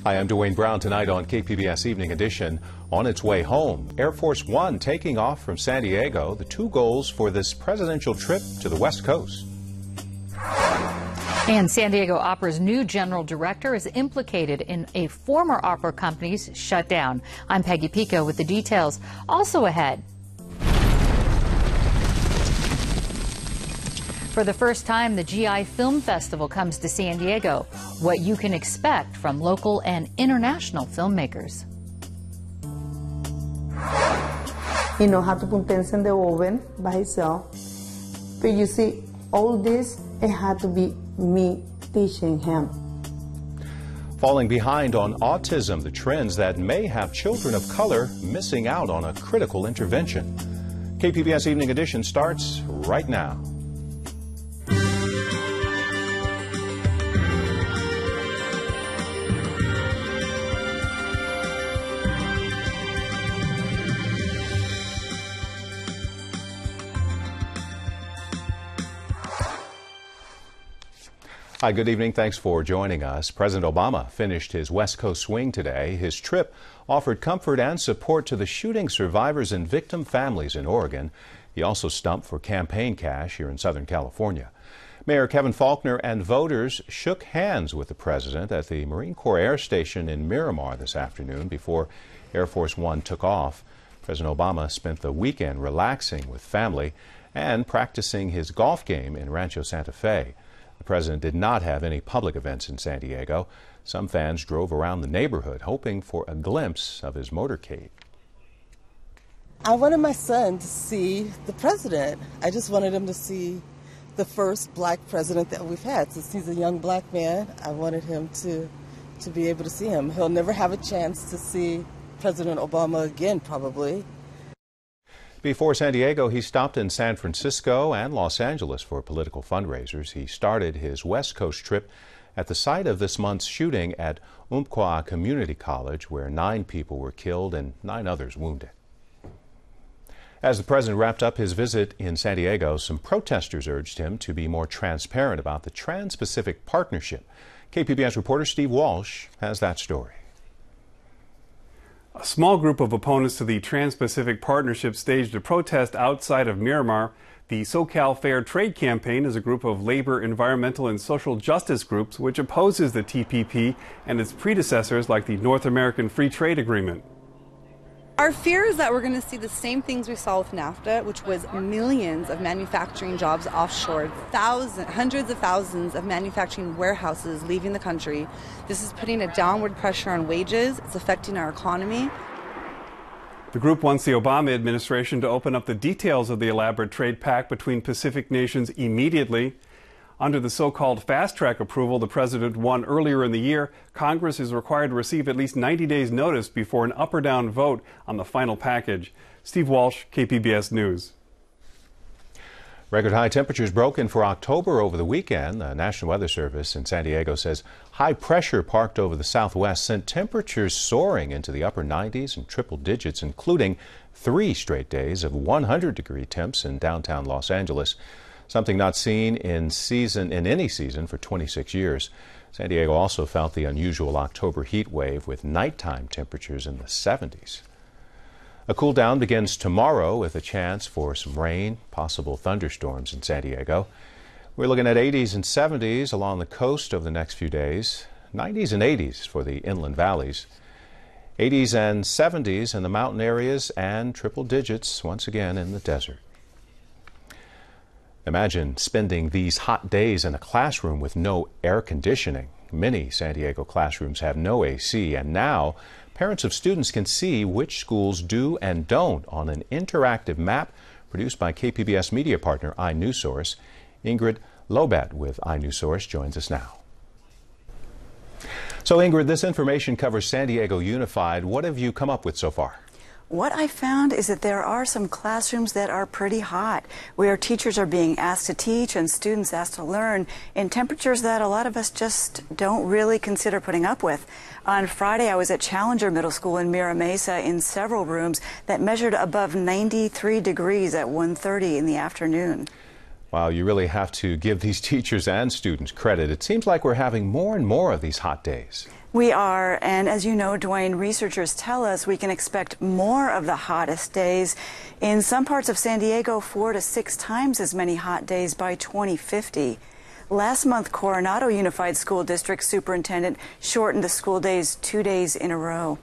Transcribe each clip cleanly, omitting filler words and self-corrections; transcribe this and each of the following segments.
Hi, I'm Dwayne Brown. Tonight on KPBS Evening Edition, on its way home, Air Force One taking off from San Diego, the two goals for this presidential trip to the West Coast. And San Diego Opera's new general director is implicated in a former opera company's shutdown. I'm Peggy Pico with the details. Also ahead, for the first time, the GI Film Festival comes to San Diego. What you can expect from local and international filmmakers. He knows how to put things in the oven by himself. But you see, all this, it had to be me teaching him. Falling behind on autism, the trends that may have children of color missing out on a critical intervention. KPBS Evening Edition starts right now. Hi, good evening. Thanks for joining us. President Obama finished his West Coast swing today. His trip offered comfort and support to the shooting survivors and victim families in Oregon. He also stumped for campaign cash here in Southern California. Mayor Kevin Faulconer and voters shook hands with the president at the Marine Corps Air Station in Miramar this afternoon before Air Force One took off. President Obama spent the weekend relaxing with family and practicing his golf game in Rancho Santa Fe. The president did not have any public events in San Diego. Some fans drove around the neighborhood hoping for a glimpse of his motorcade. I wanted my son to see the president. I just wanted him to see the first black president that we've had. Since he's a young black man, I wanted him to be able to see him. He'll never have a chance to see President Obama again, probably. Before San Diego, he stopped in San Francisco and Los Angeles for political fundraisers. He started his West Coast trip at the site of this month's shooting at Umpqua Community College, where 9 people were killed and 9 others wounded. As the president wrapped up his visit in San Diego, some protesters urged him to be more transparent about the Trans-Pacific Partnership. KPBS reporter Steve Walsh has that story. A small group of opponents to the Trans-Pacific Partnership staged a protest outside of Miramar. The SoCal Fair Trade Campaign is a group of labor, environmental, and social justice groups which opposes the TPP and its predecessors like the North American Free Trade Agreement. Our fear is that we're going to see the same things we saw with NAFTA, which was millions of manufacturing jobs offshore, hundreds of thousands of manufacturing warehouses leaving the country. This is putting a downward pressure on wages. It's affecting our economy. The group wants the Obama administration to open up the details of the elaborate trade pact between Pacific nations immediately. Under the so-called fast-track approval the president won earlier in the year, Congress is required to receive at least 90 days' notice before an up or down vote on the final package. Steve Walsh, KPBS News. Record high temperatures broken for October over the weekend. The National Weather Service in San Diego says high pressure parked over the southwest sent temperatures soaring into the upper 90s and triple digits, including 3 straight days of 100-degree temps in downtown Los Angeles. Something not seen in any season for 26 years. San Diego also felt the unusual October heat wave with nighttime temperatures in the 70s. A cool down begins tomorrow with a chance for some rain, possible thunderstorms in San Diego. We're looking at 80s and 70s along the coast over the next few days, 90s and 80s for the inland valleys, 80s and 70s in the mountain areas, and triple digits once again in the desert. Imagine spending these hot days in a classroom with no air conditioning. Many San Diego classrooms have no AC, and now parents of students can see which schools do and don't on an interactive map produced by KPBS media partner iNewsSource. Ingrid Lobat with iNewsSource joins us now. So Ingrid, this information covers San Diego Unified. What have you come up with so far? What I found is that there are some classrooms that are pretty hot, where teachers are being asked to teach and students asked to learn in temperatures that a lot of us just don't really consider putting up with. On Friday, I was at Challenger Middle School in Mira Mesa in several rooms that measured above 93 degrees at 1:30 in the afternoon. While you really have to give these teachers and students credit, it seems like we're having more and more of these hot days. We are, and as you know, Dwayne, researchers tell us we can expect more of the hottest days. In some parts of San Diego, 4 to 6 times as many hot days by 2050. Last month, Coronado Unified School District Superintendent shortened the school days 2 days in a row.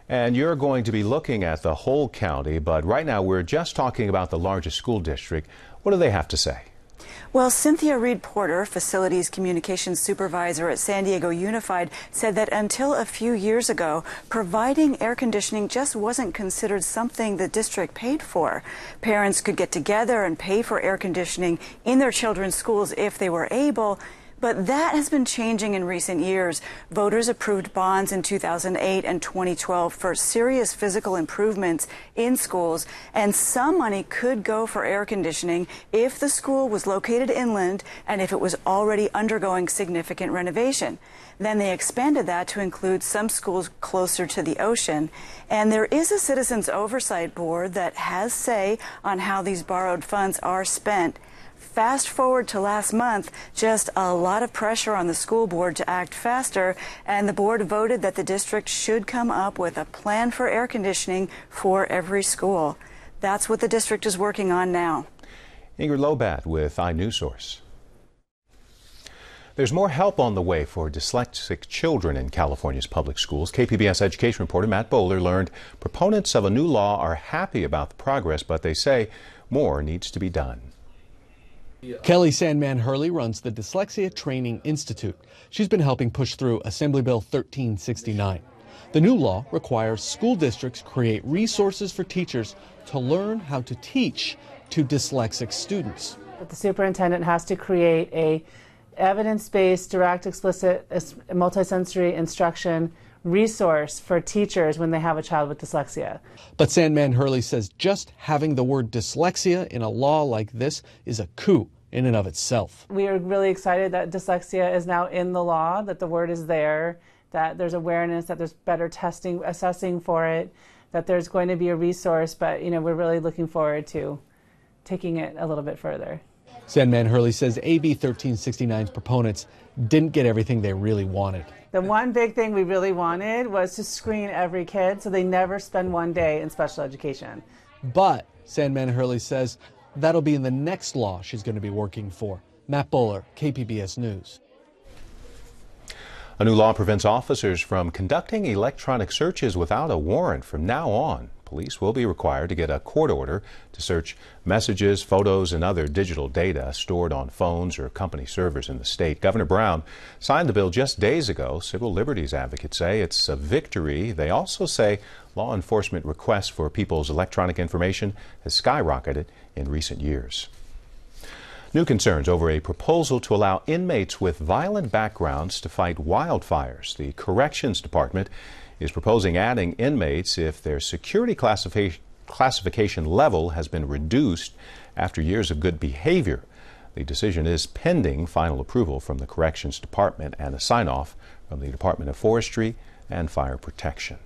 And you're going to be looking at the whole county, but right now we're just talking about the largest school district. What do they have to say? Well, Cynthia Reed Porter, Facilities Communications Supervisor at San Diego Unified, said that until a few years ago, providing air conditioning just wasn't considered something the district paid for. Parents could get together and pay for air conditioning in their children's schools if they were able. But that has been changing in recent years. Voters approved bonds in 2008 and 2012 for serious physical improvements in schools, and some money could go for air conditioning if the school was located inland and if it was already undergoing significant renovation. Then they expanded that to include some schools closer to the ocean. And there is a Citizens Oversight Board that has say on how these borrowed funds are spent. Fast forward to last month, just a lot of pressure on the school board to act faster, and the board voted that the district should come up with a plan for air conditioning for every school. That's what the district is working on now. Ingrid Lobat with iNewsSource. There's more help on the way for dyslexic children in California's public schools. KPBS education reporter Matt Bowler learned proponents of a new law are happy about the progress, but they say more needs to be done. Kelly Sandman Hurley runs the Dyslexia Training Institute. She's been helping push through Assembly Bill 1369. The new law requires school districts create resources for teachers to learn how to teach to dyslexic students. The superintendent has to create a evidence-based, direct, explicit, multisensory instruction resource for teachers when they have a child with dyslexia. But Sandman Hurley says just having the word dyslexia in a law like this is a coup in and of itself. We are really excited that dyslexia is now in the law, that the word is there, that there's awareness, that there's better testing, assessing for it, that there's going to be a resource, but we're really looking forward to taking it a little bit further. Sandman Hurley says AB 1369's proponents didn't get everything they really wanted. The one big thing we really wanted was to screen every kid so they never spend one day in special education. But Sandman Hurley says that'll be in the next law she's going to be working for. Matt Bowler, KPBS News. A new law prevents officers from conducting electronic searches without a warrant. From now on, police will be required to get a court order to search messages, photos, and other digital data stored on phones or company servers in the state. Governor Brown signed the bill just days ago. Civil liberties advocates say it's a victory. They also say law enforcement requests for people's electronic information has skyrocketed in recent years. New concerns over a proposal to allow inmates with violent backgrounds to fight wildfires. The Corrections Department is proposing adding inmates if their security classification level has been reduced after years of good behavior. The decision is pending final approval from the Corrections Department and a sign-off from the Department of Forestry and Fire Protection.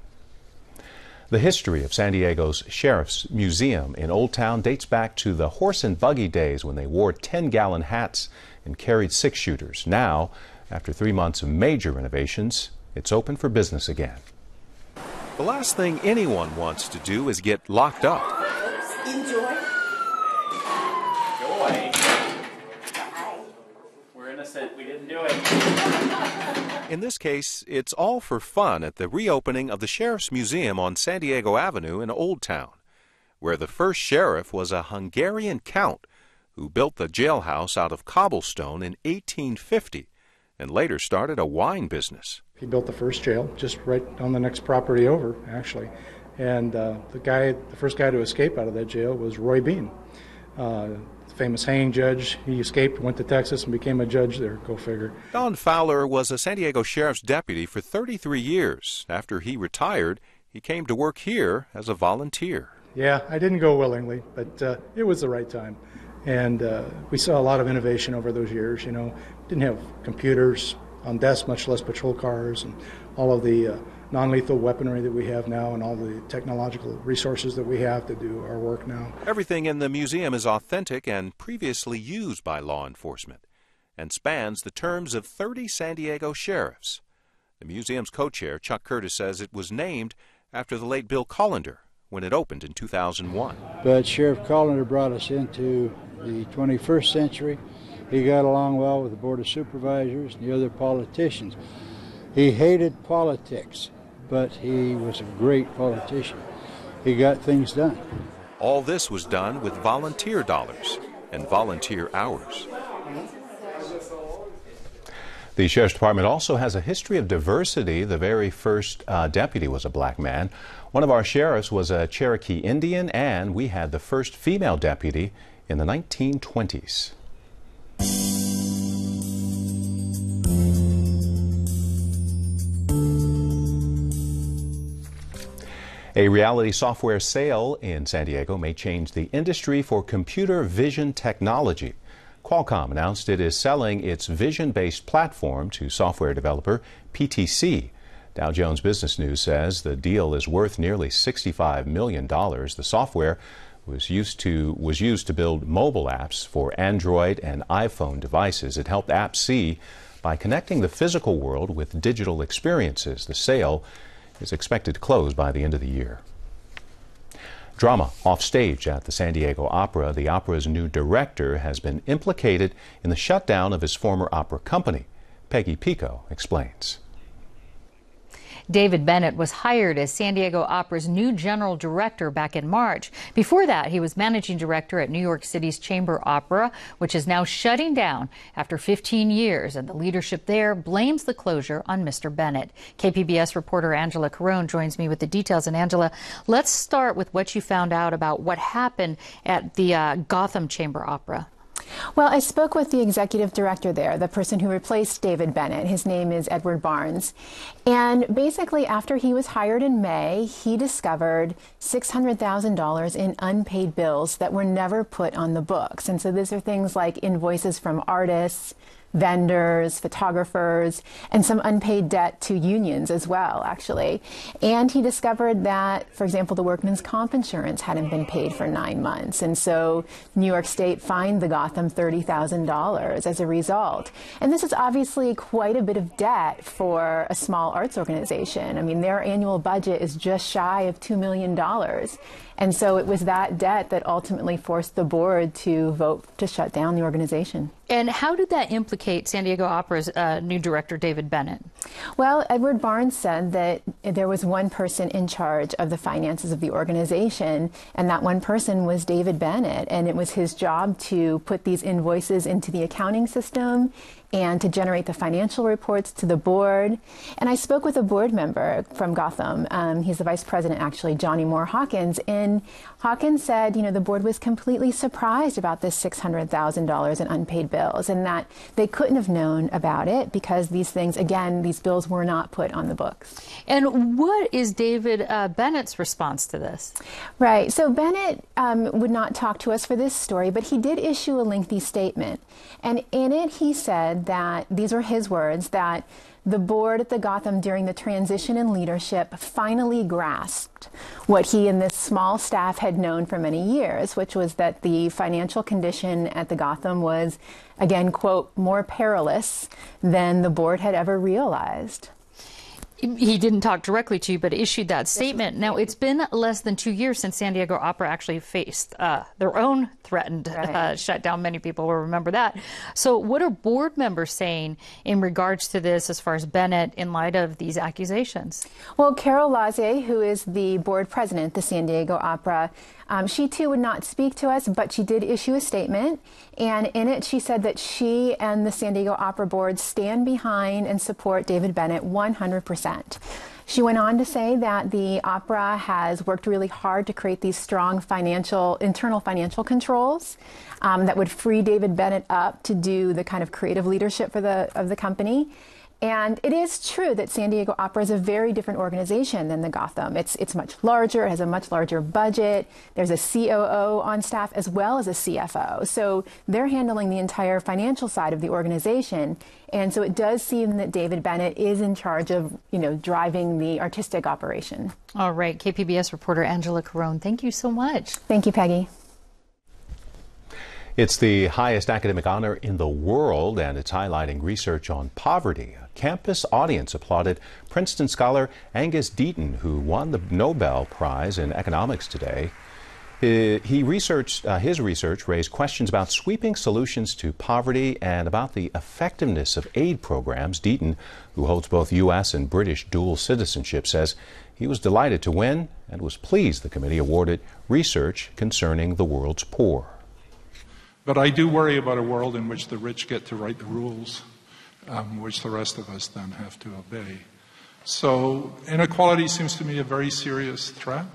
The history of San Diego's Sheriff's Museum in Old Town dates back to the horse and buggy days when they wore 10-gallon hats and carried six-shooters. Now, after 3 months of major renovations, it's open for business again. The last thing anyone wants to do is get locked up. Enjoy. We're innocent. We didn't do it. In this case, it's all for fun at the reopening of the Sheriff's Museum on San Diego Avenue in Old Town, where the first sheriff was a Hungarian count who built the jailhouse out of cobblestone in 1850 and later started a wine business. He built the first jail just right on the next property over, actually. And the first guy to escape out of that jail was Roy Bean, famous hanging judge. He escaped, went to Texas, and became a judge there, go figure. Don Fowler was a San Diego Sheriff's deputy for 33 years. After he retired, he came to work here as a volunteer. Yeah, I didn't go willingly, but it was the right time. And we saw a lot of innovation over those years, Didn't have computers, on desks, much less patrol cars, and all of the non-lethal weaponry that we have now and all the technological resources that we have to do our work now. Everything in the museum is authentic and previously used by law enforcement and spans the terms of 30 San Diego sheriffs. The museum's co-chair, Chuck Curtis, says it was named after the late Bill Collender when it opened in 2001. But Sheriff Collender brought us into the 21st century. He got along well with the Board of Supervisors and the other politicians. He hated politics, but he was a great politician. He got things done. All this was done with volunteer dollars and volunteer hours. The Sheriff's Department also has a history of diversity. The very first deputy was a black man. One of our sheriffs was a Cherokee Indian, and we had the first female deputy in the 1920s. A reality software sale in San Diego may change the industry for computer vision technology. Qualcomm announced it is selling its vision-based platform to software developer PTC. Dow Jones Business News says the deal is worth nearly $65 million. The software was used to build mobile apps for Android and iPhone devices. It helped apps see by connecting the physical world with digital experiences. The sale is expected to close by the end of the year. Drama offstage at the San Diego Opera. The opera's new director has been implicated in the shutdown of his former opera company. Peggy Pico explains. David Bennett was hired as San Diego Opera's new general director back in March. Before that, he was managing director at New York City's Chamber Opera, which is now shutting down after 15 years, and the leadership there blames the closure on Mr. Bennett. KPBS reporter Angela Carone joins me with the details. And Angela, let's start with what you found out about what happened at the Gotham Chamber Opera. Well, I spoke with the executive director there, the person who replaced David Bennett. His name is Edward Barnes. And basically, after he was hired in May, he discovered $600,000 in unpaid bills that were never put on the books. And so these are things like invoices from artists, vendors, photographers, and some unpaid debt to unions as well, actually. And he discovered that, for example, the workman's comp insurance hadn't been paid for 9 months. And so New York State fined the Gotham $30,000 as a result. And this is obviously quite a bit of debt for a small arts organization. I mean, their annual budget is just shy of $2 million. And so it was that debt that ultimately forced the board to vote to shut down the organization. And how did that implicate San Diego Opera's new director, David Bennett? Well, Edward Barnes said that there was one person in charge of the finances of the organization, and that one person was David Bennett. And it was his job to put these invoices into the accounting system and to generate the financial reports to the board. And I spoke with a board member from Gotham. He's the vice president, actually, Johnny Moore Hawkins. And Hawkins said, you know, the board was completely surprised about this $600,000 in unpaid bills and that they couldn't have known about it because these things, again, these bills were not put on the books. And what is David Bennett's response to this? Right. So Bennett would not talk to us for this story, but he did issue a lengthy statement. And in it, he said that, these are his words, that the board at the Gotham during the transition in leadership finally grasped what he and this small staff had known for many years, which was that the financial condition at the Gotham was, again, quote, more perilous than the board had ever realized. He didn't talk directly to you, but issued that statement. Now, it's been less than 2 years since San Diego Opera actually faced their own threatened shutdown. Many people will remember that. So what are board members saying in regards to this as far as Bennett in light of these accusations? Well, Carol Lazier, who is the board president at the San Diego Opera, she too would not speak to us, but she did issue a statement. And in it, she said that she and the San Diego Opera Board stand behind and support David Bennett 100%. She went on to say that the opera has worked really hard to create these strong internal financial controls that would free David Bennett up to do the kind of creative leadership of the company. And it is true that San Diego Opera is a very different organization than the Gotham. It's much larger, it has a much larger budget. There's a COO on staff as well as a CFO. So they're handling the entire financial side of the organization. And so it does seem that David Bennett is in charge of, driving the artistic operation. All right, KPBS reporter Angela Carone, thank you so much. Thank you, Peggy. It's the highest academic honor in the world, and it's highlighting research on poverty. A campus audience applauded Princeton scholar Angus Deaton, who won the Nobel Prize in economics today. His research raised questions about sweeping solutions to poverty and about the effectiveness of aid programs. Deaton, who holds both U.S. and British dual citizenship, says he was delighted to win and was pleased the committee awarded research concerning the world's poor. But I do worry about a world in which the rich get to write the rules, which the rest of us then have to obey. So inequality seems to me a very serious threat.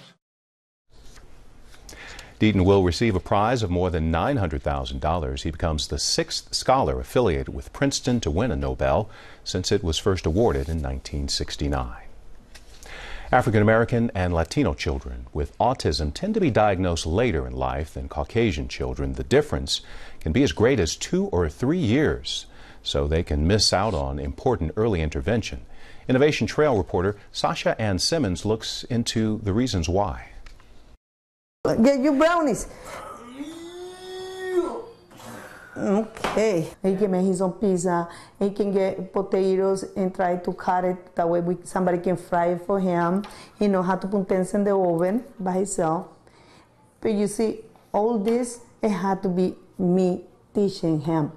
Deaton will receive a prize of more than $900,000. He becomes the 6th scholar affiliated with Princeton to win a Nobel since it was first awarded in 1969. African American and Latino children with autism tend to be diagnosed later in life than Caucasian children. The difference can be as great as 2 or 3 years, so they can miss out on important early intervention. Innovation Trail reporter Sasha Ann Simmons looks into the reasons why. Get you brownies. Okay. He can make his own pizza. He can get potatoes and try to cut it. That way somebody can fry it for him. He knows how to put things in the oven by himself. But you see, all this, it had to be me teaching him.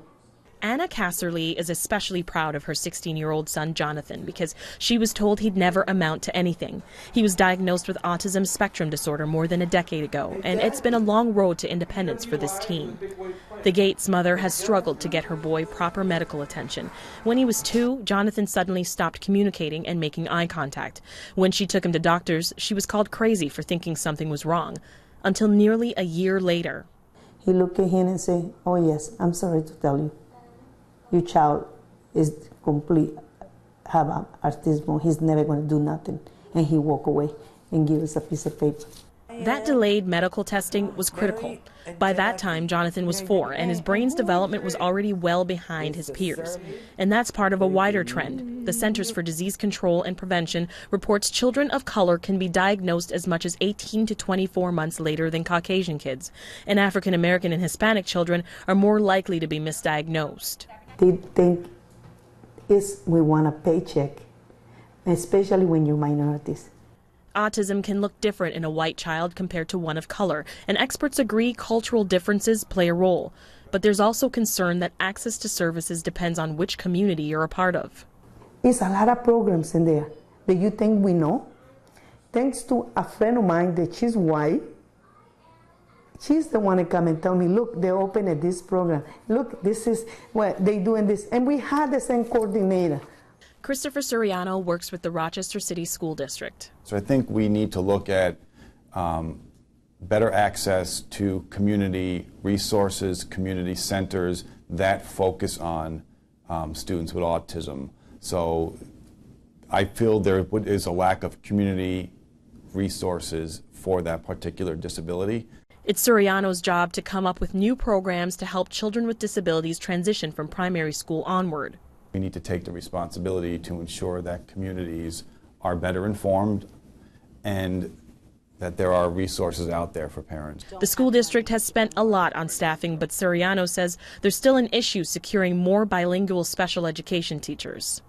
Anna Casserly is especially proud of her 16-year-old son, Jonathan, because she was told he'd never amount to anything. He was diagnosed with autism spectrum disorder more than a decade ago, and it's been a long road to independence for this teen. The Gates mother has struggled to get her boy proper medical attention. When he was 2, Jonathan suddenly stopped communicating and making eye contact. When she took him to doctors, she was called crazy for thinking something was wrong, until nearly a year later. He looked at him and said, "Oh yes, I'm sorry to tell you. Your child is complete, have autism. He's never going to do nothing." And he walked away and gave us a piece of paper. That delayed medical testing was critical. By that time, Jonathan was 4, and his brain's development was already well behind his peers. And that's part of a wider trend. The Centers for Disease Control and Prevention reports children of color can be diagnosed as much as 18 to 24 months later than Caucasian kids. And African American and Hispanic children are more likely to be misdiagnosed. They think we want a paycheck, especially when you're minorities. Autism can look different in a white child compared to one of color, and experts agree cultural differences play a role. But there's also concern that access to services depends on which community you're a part of. There's a lot of programs in there that you think we know. Thanks to a friend of mine that she's white, she's the one that come and tell me, look, they opened this program. Look, this is what they doing this. And we had the same coordinator. Christopher Suriano works with the Rochester City School District. So I think we need to look at better access to community resources, community centers that focus on students with autism. So I feel there is a lack of community resources for that particular disability. It's Suriano's job to come up with new programs to help children with disabilities transition from primary school onward. We need to take the responsibility to ensure that communities are better informed and that there are resources out there for parents. The school district has spent a lot on staffing, but Suriano says there's still an issue securing more bilingual special education teachers.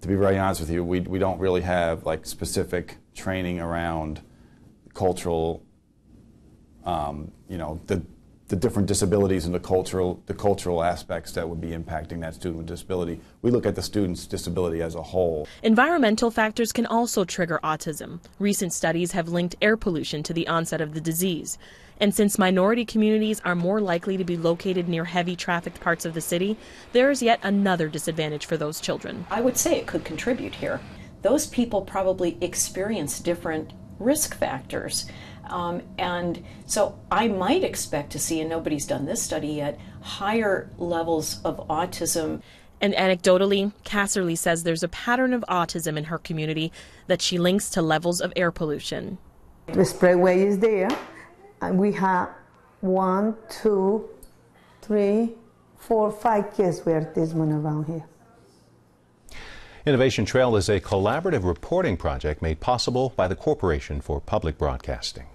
To be very honest with you, we don't really have like specific training around cultural, the different disabilities and the cultural aspects that would be impacting that student with disability. We look at the student's disability as a whole. Environmental factors can also trigger autism. Recent studies have linked air pollution to the onset of the disease. And since minority communities are more likely to be located near heavy trafficked parts of the city, there is yet another disadvantage for those children. I would say it could contribute here. Those people probably experience different risk factors. And so I might expect to see, and nobody's done this study yet, higher levels of autism. And anecdotally, Casserly says there's a pattern of autism in her community that she links to levels of air pollution. The sprayway is there, and we have 1, 2, 3, 4, 5 kids with autism around here. Innovation Trail is a collaborative reporting project made possible by the Corporation for Public Broadcasting.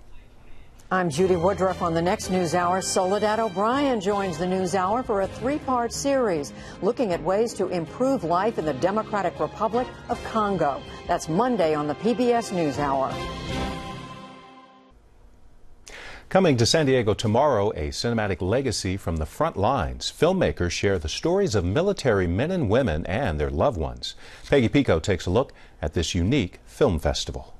I'm Judy Woodruff. On the next NewsHour, Soledad O'Brien joins the NewsHour for a 3-part series looking at ways to improve life in the Democratic Republic of Congo. That's Monday on the PBS NewsHour. Coming to San Diego tomorrow, a cinematic legacy from the front lines. Filmmakers share the stories of military men and women and their loved ones. Peggy Pico takes a look at this unique film festival.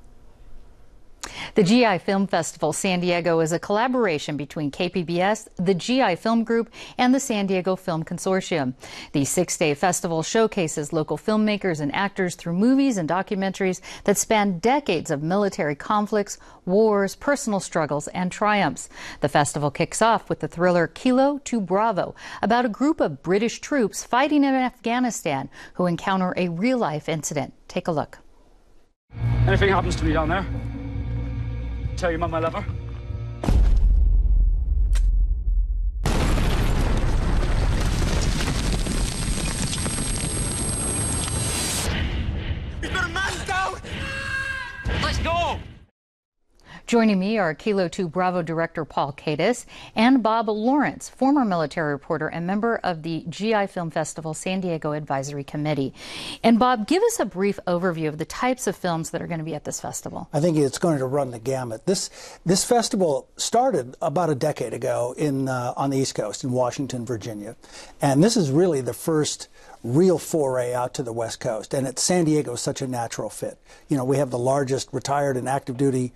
The GI Film Festival San Diego is a collaboration between KPBS, the GI Film Group, and the San Diego Film Consortium. The 6-day festival showcases local filmmakers and actors through movies and documentaries that span decades of military conflicts, wars, personal struggles, and triumphs. The festival kicks off with the thriller Kilo to Bravo, about a group of British troops fighting in Afghanistan who encounter a real-life incident. Take a look. Anything happens to me down there, tell your mum I love her. We've got a man down! Let's go! Joining me are Kilo 2 Bravo director Paul Kadis and Bob Lawrence, former military reporter and member of the GI Film Festival San Diego Advisory Committee. And Bob, give us a brief overview of the types of films that are going to be at this festival. I think it's going to run the gamut. This festival started about a decade ago on the East Coast in Washington, Virginia. And this is really the first real foray out to the West Coast, and San Diego is such a natural fit. You know, we have the largest retired and active duty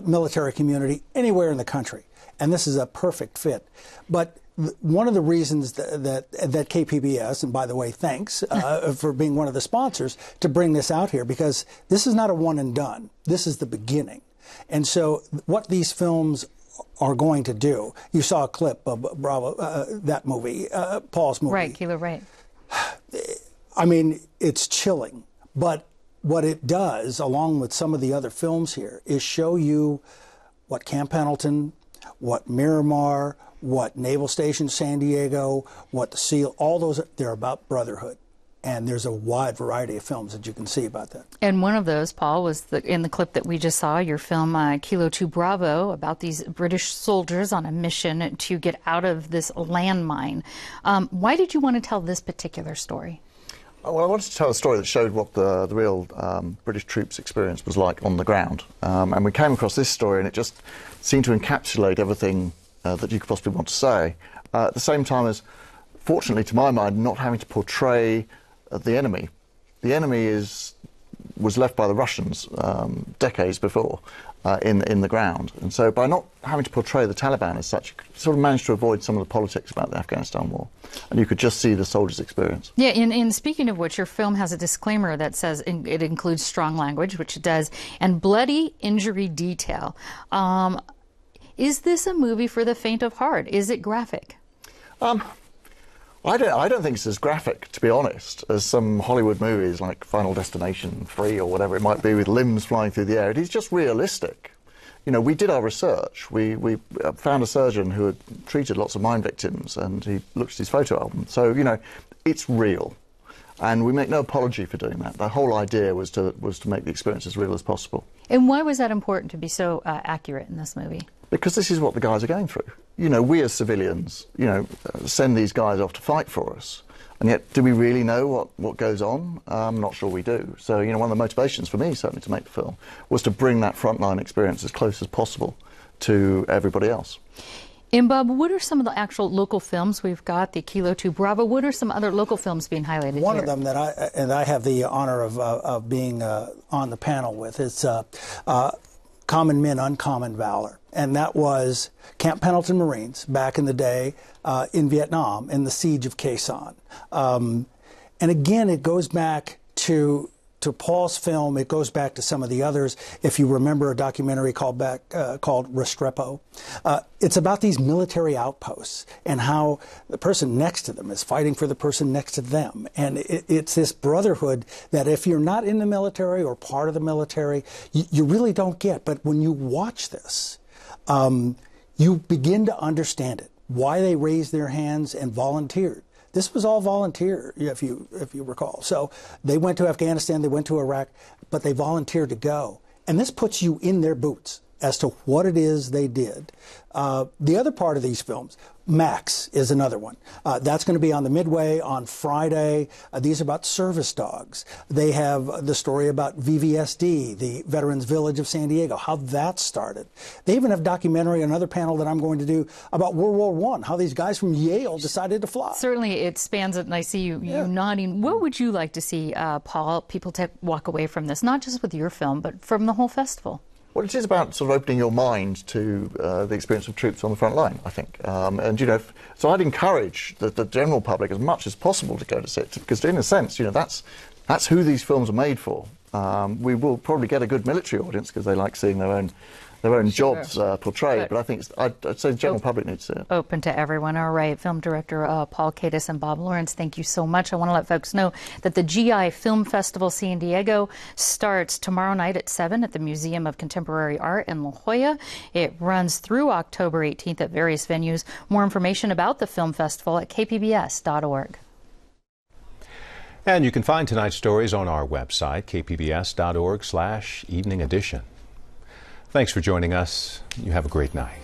military community anywhere in the country, and this is a perfect fit. But one of the reasons that KPBS, and by the way, thanks for being one of the sponsors to bring this out here, because this is not a one and done. This is the beginning. And so what these films are going to do, you saw a clip of Bravo, that movie, Paul's movie. Right, Kilo, right. I mean, it's chilling, but what it does, along with some of the other films here, is show you what Camp Pendleton, what Miramar, what Naval Station San Diego, what the SEAL, all those, they're about brotherhood. And there's a wide variety of films that you can see about that. And one of those, Paul, was in the clip that we just saw, your film Kilo 2 Bravo, about these British soldiers on a mission to get out of this landmine. Why did you want to tell this particular story? Well, I wanted to tell a story that showed what the real British troops' experience was like on the ground. And we came across this story, and it just seemed to encapsulate everything that you could possibly want to say. At the same time as, fortunately to my mind, not having to portray the enemy. The enemy was left by the Russians decades before in the ground. And so by not having to portray the Taliban as such, you sort of managed to avoid some of the politics about the Afghanistan war. And you could just see the soldiers' experience. Yeah, in speaking of which, your film has a disclaimer that says it includes strong language, which it does, and bloody injury detail. Is this a movie for the faint of heart? Is it graphic? I don't think it's as graphic, to be honest, as some Hollywood movies like Final Destination 3 or whatever it might be, with limbs flying through the air. It is just realistic. You know, we did our research. We found a surgeon who had treated lots of mine victims, and he looked at his photo album. So, you know, it's real. And we make no apology for doing that. The whole idea was to make the experience as real as possible. And why was that important to be so accurate in this movie? Because this is what the guys are going through. You know, we as civilians, you know, send these guys off to fight for us. And yet, do we really know what goes on? I'm not sure we do. So, you know, one of the motivations for me, certainly, to make the film was to bring that frontline experience as close as possible to everybody else. And Bob, what are some of the actual local films we've got? The Kilo 2 Bravo. What are some other local films being highlighted One here? of them that I have the honor of being on the panel with is Common Men, Uncommon Valor. And that was Camp Pendleton Marines back in the day in Vietnam in the siege of Quezon. And again, it goes back to to Paul's film, it goes back to some of the others. If you remember a documentary called Restrepo, it's about these military outposts and how the person next to them is fighting for the person next to them. And it's this brotherhood that if you're not in the military or part of the military, you really don't get. But when you watch this, you begin to understand it, why they raised their hands and volunteered. This was all volunteer, if you recall. So they went to Afghanistan, they went to Iraq, but they volunteered to go. And this puts you in their boots as to what it is they did. The other part of these films, Max is another one. That's going to be on the Midway on Friday. These are about service dogs. They have the story about VVSD, the Veterans Village of San Diego, how that started. They even have a documentary, another panel that I'm going to do about World War I, how these guys from Yale decided to fly. Certainly it spans it, and I see you nodding. What would you like to see, Paul, people walk away from this, not just with your film, but from the whole festival? Well, it is about sort of opening your mind to the experience of troops on the front line, I think. And, you know, so I'd encourage the general public as much as possible to go to sit, because in a sense, you know, that's who these films are made for. We will probably get a good military audience because they like seeing their own jobs portrayed, but I think I'd say the general public needs to see it. Open to everyone. All right, film director Paul Kadis and Bob Lawrence, thank you so much. I want to let folks know that the GI Film Festival San Diego starts tomorrow night at 7 at the Museum of Contemporary Art in La Jolla. It runs through October 18th at various venues. More information about the film festival at kpbs.org. And you can find tonight's stories on our website, kpbs.org/evening edition. Thanks for joining us. You have a great night.